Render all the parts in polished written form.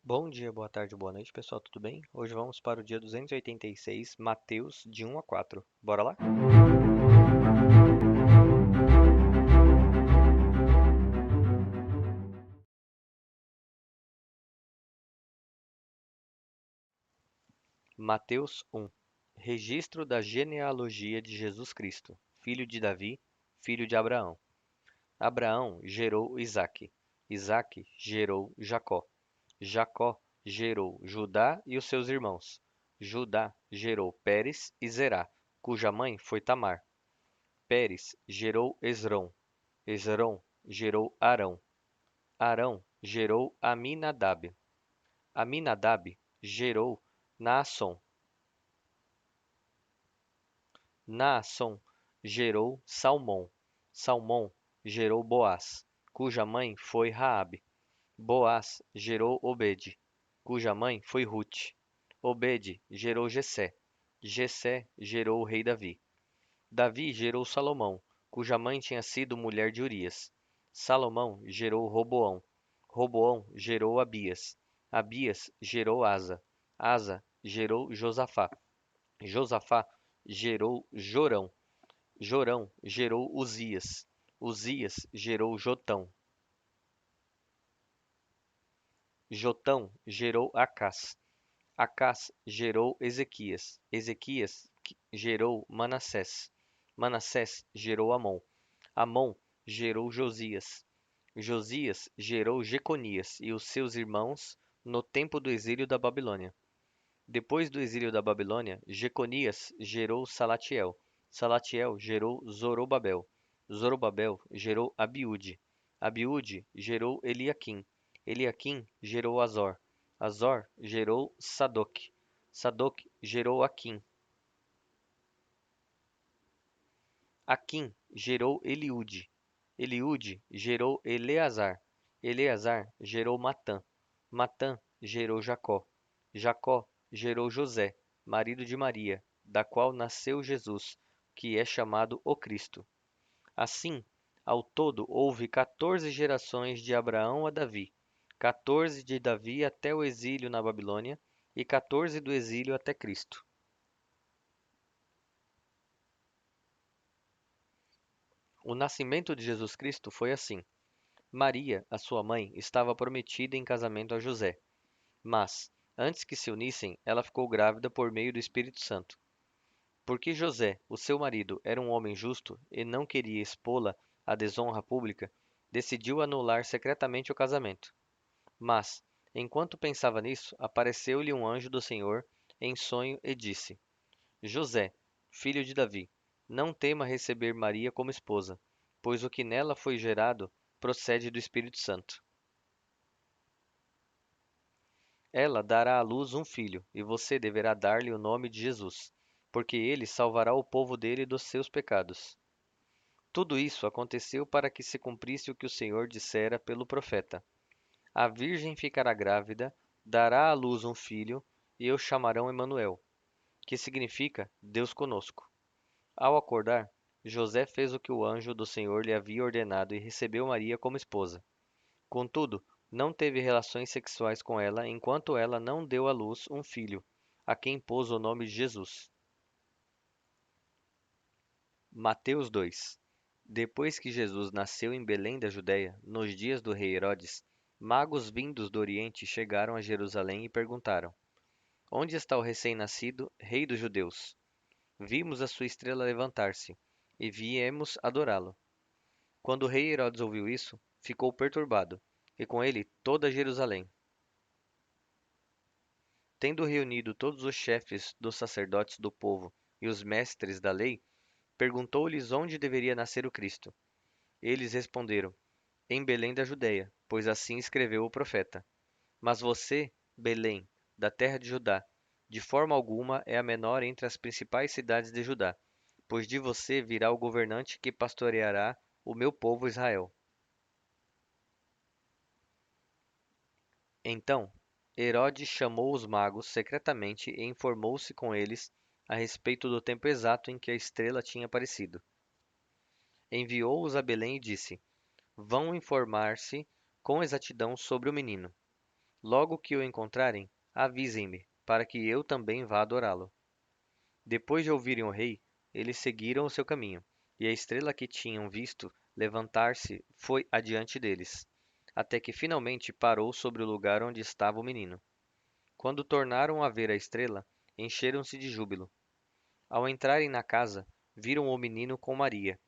Bom dia, boa tarde, boa noite, pessoal, tudo bem? Hoje vamos para o dia 286, Mateus, de 1 a 4. Bora lá? Mateus 1. Registro da genealogia de Jesus Cristo, filho de Davi, filho de Abraão. Abraão gerou Isaque. Isaque gerou Jacó. Jacó gerou Judá e os seus irmãos. Judá gerou Pérez e Zerá, cuja mãe foi Tamar. Pérez gerou Esrom. Esrom gerou Arão. Arão gerou Aminadab. Aminadab gerou Naasson. Naasson gerou Salmão. Salmão gerou Boaz, cuja mãe foi Raabe. Boaz gerou Obede, cuja mãe foi Rute. Obede gerou Jessé. Jessé gerou o rei Davi. Davi gerou Salomão, cuja mãe tinha sido mulher de Urias. Salomão gerou Roboão. Roboão gerou Abias. Abias gerou Asa. Asa gerou Josafá. Josafá gerou Jorão. Jorão gerou Uzias. Uzias gerou Jotão. Jotão gerou Acás. Acás gerou Ezequias. Ezequias gerou Manassés. Manassés gerou Amon. Amon gerou Josias. Josias gerou Jeconias e os seus irmãos no tempo do exílio da Babilônia. Depois do exílio da Babilônia, Jeconias gerou Salatiel. Salatiel gerou Zorobabel. Zorobabel gerou Abiúde. Abiúde gerou Eliaquim. Eliaquim gerou Azor. Azor gerou Sadoc. Sadoc gerou Aquim. Aquim gerou Eliúde. Eliúde gerou Eleazar. Eleazar gerou Matã. Matã gerou Jacó. Jacó gerou José, marido de Maria, da qual nasceu Jesus, que é chamado o Cristo. Assim, ao todo houve 14 gerações de Abraão a Davi, 14 de Davi até o exílio na Babilônia e 14 do exílio até Cristo. O nascimento de Jesus Cristo foi assim. Maria, a sua mãe, estava prometida em casamento a José, mas, antes que se unissem, ela ficou grávida por meio do Espírito Santo. Porque José, o seu marido, era um homem justo e não queria expô-la à desonra pública, decidiu anular secretamente o casamento. Mas, enquanto pensava nisso, apareceu-lhe um anjo do Senhor em sonho e disse: José, filho de Davi, não tema receber Maria como esposa, pois o que nela foi gerado procede do Espírito Santo. Ela dará à luz um filho, e você deverá dar-lhe o nome de Jesus, porque ele salvará o povo dele dos seus pecados. Tudo isso aconteceu para que se cumprisse o que o Senhor dissera pelo profeta: A virgem ficará grávida, dará à luz um filho, e o chamarão Emanuel, que significa Deus conosco. Ao acordar, José fez o que o anjo do Senhor lhe havia ordenado e recebeu Maria como esposa. Contudo, não teve relações sexuais com ela enquanto ela não deu à luz um filho, a quem pôs o nome de Jesus. Mateus 2. Depois que Jesus nasceu em Belém da Judéia, nos dias do rei Herodes, magos vindos do Oriente chegaram a Jerusalém e perguntaram: Onde está o recém-nascido rei dos judeus? Vimos a sua estrela levantar-se e viemos adorá-lo. Quando o rei Herodes ouviu isso, ficou perturbado, e com ele toda Jerusalém. Tendo reunido todos os chefes dos sacerdotes do povo e os mestres da lei, perguntou-lhes onde deveria nascer o Cristo. Eles responderam: Em Belém da Judéia, pois assim escreveu o profeta. Mas você, Belém, da terra de Judá, de forma alguma é a menor entre as principais cidades de Judá, pois de você virá o governante que pastoreará o meu povo Israel. Então, Herodes chamou os magos secretamente e informou-se com eles a respeito do tempo exato em que a estrela tinha aparecido. Enviou-os a Belém e disse: Vão informar-se com exatidão sobre o menino. Logo que o encontrarem, avisem-me, para que eu também vá adorá-lo. Depois de ouvirem o rei, eles seguiram o seu caminho, e a estrela que tinham visto levantar-se foi adiante deles, até que finalmente parou sobre o lugar onde estava o menino. Quando tornaram a ver a estrela, encheram-se de júbilo. Ao entrarem na casa, viram o menino com Maria,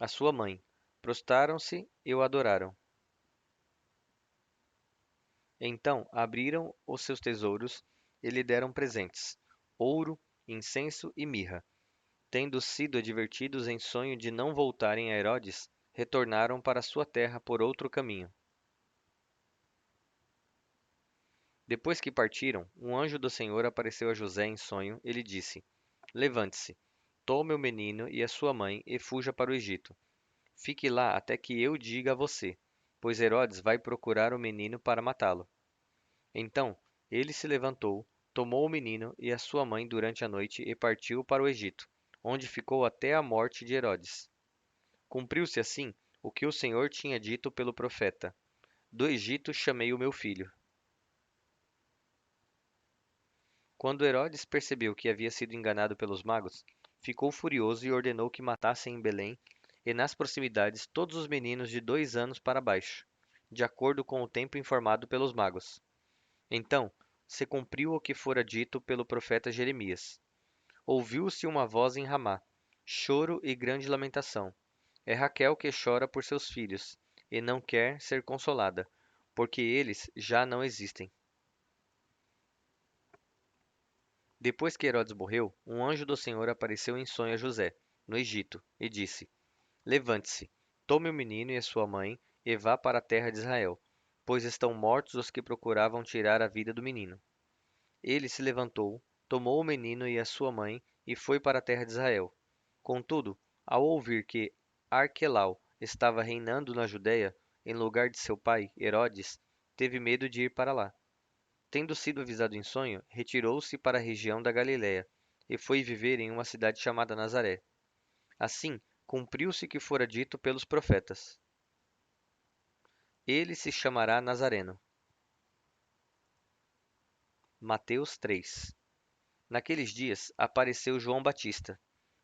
a sua mãe. Prostraram-se e o adoraram. Então abriram os seus tesouros e lhe deram presentes: ouro, incenso e mirra. Tendo sido advertidos em sonho de não voltarem a Herodes, retornaram para sua terra por outro caminho. Depois que partiram, um anjo do Senhor apareceu a José em sonho e lhe disse: Levante-se, tome o menino e a sua mãe e fuja para o Egito. Fique lá até que eu diga a você, pois Herodes vai procurar o menino para matá-lo. Então ele se levantou, tomou o menino e a sua mãe durante a noite e partiu para o Egito, onde ficou até a morte de Herodes. Cumpriu-se assim o que o Senhor tinha dito pelo profeta: Do Egito chamei o meu filho. Quando Herodes percebeu que havia sido enganado pelos magos, ficou furioso e ordenou que matassem em Belém e nas proximidades todos os meninos de 2 anos para baixo, de acordo com o tempo informado pelos magos. Então se cumpriu o que fora dito pelo profeta Jeremias. Ouviu-se uma voz em Ramá, choro e grande lamentação. É Raquel que chora por seus filhos, e não quer ser consolada, porque eles já não existem. Depois que Herodes morreu, um anjo do Senhor apareceu em sonho a José, no Egito, e disse: Levante-se, tome o menino e a sua mãe, e vá para a terra de Israel, pois estão mortos os que procuravam tirar a vida do menino. Ele se levantou, tomou o menino e a sua mãe, e foi para a terra de Israel. Contudo, ao ouvir que Arquelau estava reinando na Judéia, em lugar de seu pai, Herodes, teve medo de ir para lá. Tendo sido avisado em sonho, retirou-se para a região da Galiléia e foi viver em uma cidade chamada Nazaré. Assim, cumpriu-se o que fora dito pelos profetas: Ele se chamará Nazareno. Mateus 3. Naqueles dias apareceu João Batista,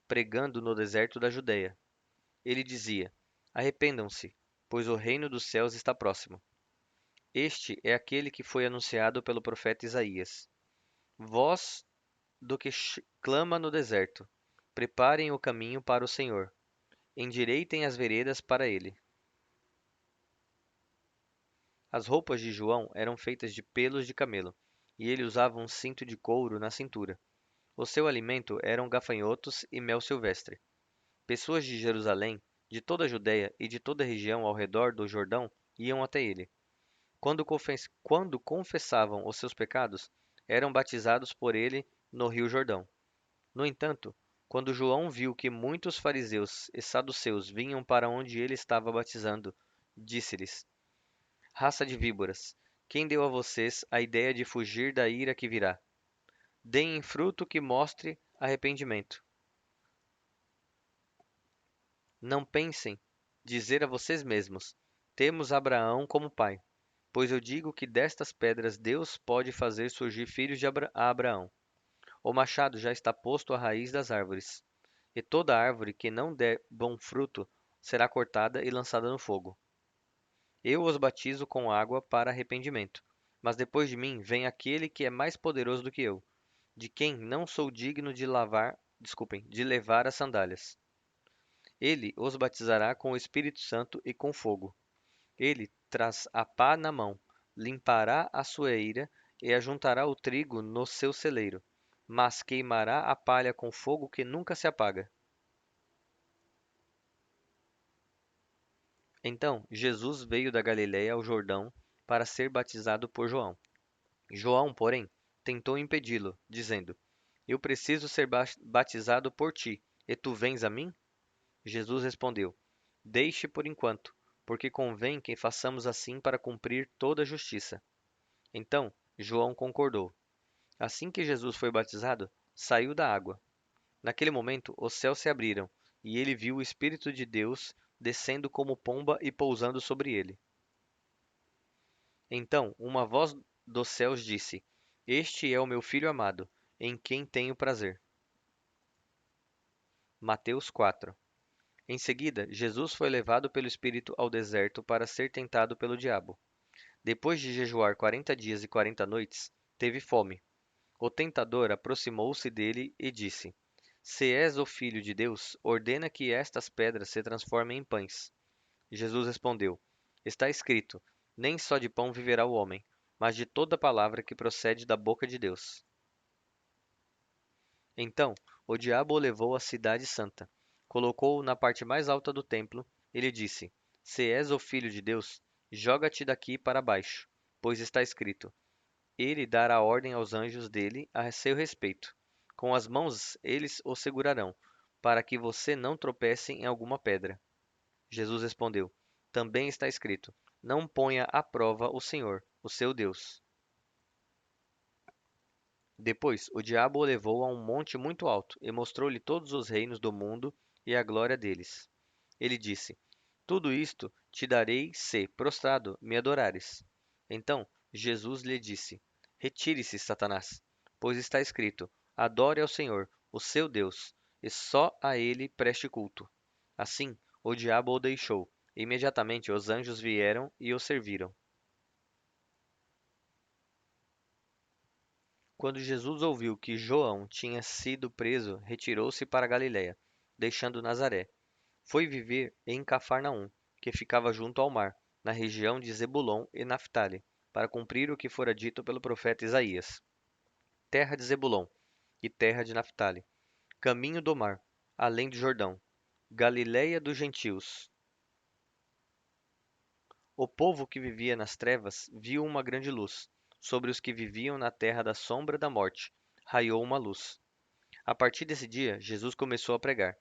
pregando no deserto da Judéia. Ele dizia: Arrependam-se, pois o reino dos céus está próximo. Este é aquele que foi anunciado pelo profeta Isaías. Voz do que clama no deserto: Preparem o caminho para o Senhor, endireitem as veredas para ele. As roupas de João eram feitas de pelos de camelo, e ele usava um cinto de couro na cintura. O seu alimento eram gafanhotos e mel silvestre. Pessoas de Jerusalém, de toda a Judéia e de toda a região ao redor do Jordão iam até ele. Quando confessavam os seus pecados, eram batizados por ele no rio Jordão. No entanto, quando João viu que muitos fariseus e saduceus vinham para onde ele estava batizando, disse-lhes: Raça de víboras, quem deu a vocês a ideia de fugir da ira que virá? Deem fruto que mostre arrependimento. Não pensem dizer a vocês mesmos: Temos Abraão como pai. Pois eu digo que destas pedras Deus pode fazer surgir filhos de Abraão. O machado já está posto à raiz das árvores, e toda árvore que não der bom fruto será cortada e lançada no fogo. Eu os batizo com água para arrependimento, mas depois de mim vem aquele que é mais poderoso do que eu, de quem não sou digno de levar as sandálias. Ele os batizará com o Espírito Santo e com fogo. Ele traz a pá na mão, limpará a sua eira e ajuntará o trigo no seu celeiro, mas queimará a palha com fogo que nunca se apaga. Então Jesus veio da Galiléia ao Jordão para ser batizado por João. João, porém, tentou impedi-lo, dizendo: Eu preciso ser batizado por ti, e tu vens a mim? Jesus respondeu: Deixe por enquanto, porque convém que façamos assim para cumprir toda a justiça. Então João concordou. Assim que Jesus foi batizado, saiu da água. Naquele momento, os céus se abriram, e ele viu o Espírito de Deus descendo como pomba e pousando sobre ele. Então, uma voz dos céus disse: Este é o meu filho amado, em quem tenho prazer. Mateus 4. Em seguida, Jesus foi levado pelo Espírito ao deserto para ser tentado pelo diabo. Depois de jejuar 40 dias e 40 noites, teve fome. O tentador aproximou-se dele e disse: Se és o filho de Deus, ordena que estas pedras se transformem em pães. Jesus respondeu: Está escrito: Nem só de pão viverá o homem, mas de toda palavra que procede da boca de Deus. Então o diabo o levou à cidade santa, colocou-o na parte mais alta do templo e lhe disse: Se és o filho de Deus, joga-te daqui para baixo, pois está escrito: Ele dará ordem aos anjos dele a seu respeito. Com as mãos eles o segurarão, para que você não tropece em alguma pedra. Jesus respondeu: Também está escrito: Não ponha à prova o Senhor, o seu Deus. Depois, o diabo o levou a um monte muito alto e mostrou-lhe todos os reinos do mundo e a glória deles. Ele disse: Tudo isto te darei se, prostrado, me adorares. Então Jesus lhe disse: Retire-se, Satanás, pois está escrito: Adore ao Senhor, o seu Deus, e só a ele preste culto. Assim, o diabo o deixou. Imediatamente os anjos vieram e o serviram. Quando Jesus ouviu que João tinha sido preso, retirou-se para a Galiléia, deixando Nazaré. Foi viver em Cafarnaum, que ficava junto ao mar, na região de Zebulon e Naftali, para cumprir o que fora dito pelo profeta Isaías: Terra de Zebulon e terra de Naftali, caminho do mar, além do Jordão, Galiléia dos gentios. O povo que vivia nas trevas viu uma grande luz. Sobre os que viviam na terra da sombra da morte, raiou uma luz. A partir desse dia, Jesus começou a pregar: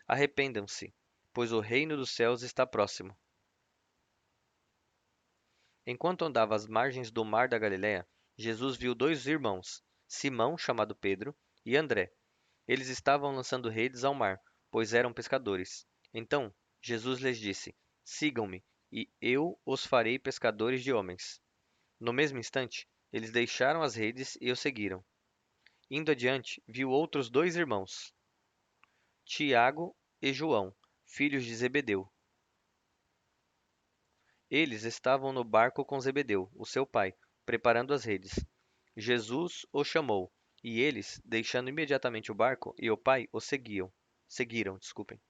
Arrependam-se, pois o reino dos céus está próximo. Enquanto andava às margens do mar da Galiléia, Jesus viu dois irmãos, Simão, chamado Pedro, e André. Eles estavam lançando redes ao mar, pois eram pescadores. Então Jesus lhes disse: Sigam-me, e eu os farei pescadores de homens. No mesmo instante, eles deixaram as redes e o seguiram. Indo adiante, viu outros dois irmãos, Tiago e João, filhos de Zebedeu. Eles estavam no barco com Zebedeu, o seu pai, preparando as redes. Jesus os chamou, e eles, deixando imediatamente o barco e o pai, seguiram, desculpem.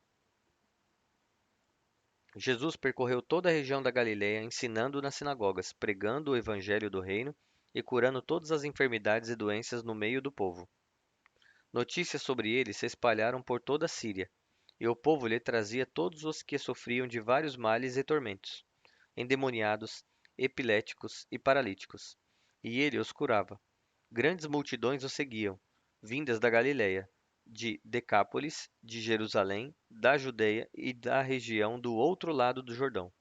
Jesus percorreu toda a região da Galiléia, ensinando nas sinagogas, pregando o evangelho do reino e curando todas as enfermidades e doenças no meio do povo. Notícias sobre ele se espalharam por toda a Síria, e o povo lhe trazia todos os que sofriam de vários males e tormentos, endemoniados, epiléticos e paralíticos, e ele os curava. Grandes multidões o seguiam, vindas da Galiléia, de Decápolis, de Jerusalém, da Judeia e da região do outro lado do Jordão.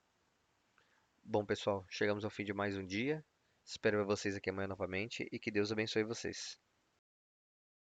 Bom, pessoal, chegamos ao fim de mais um dia. Espero ver vocês aqui amanhã novamente e que Deus abençoe vocês.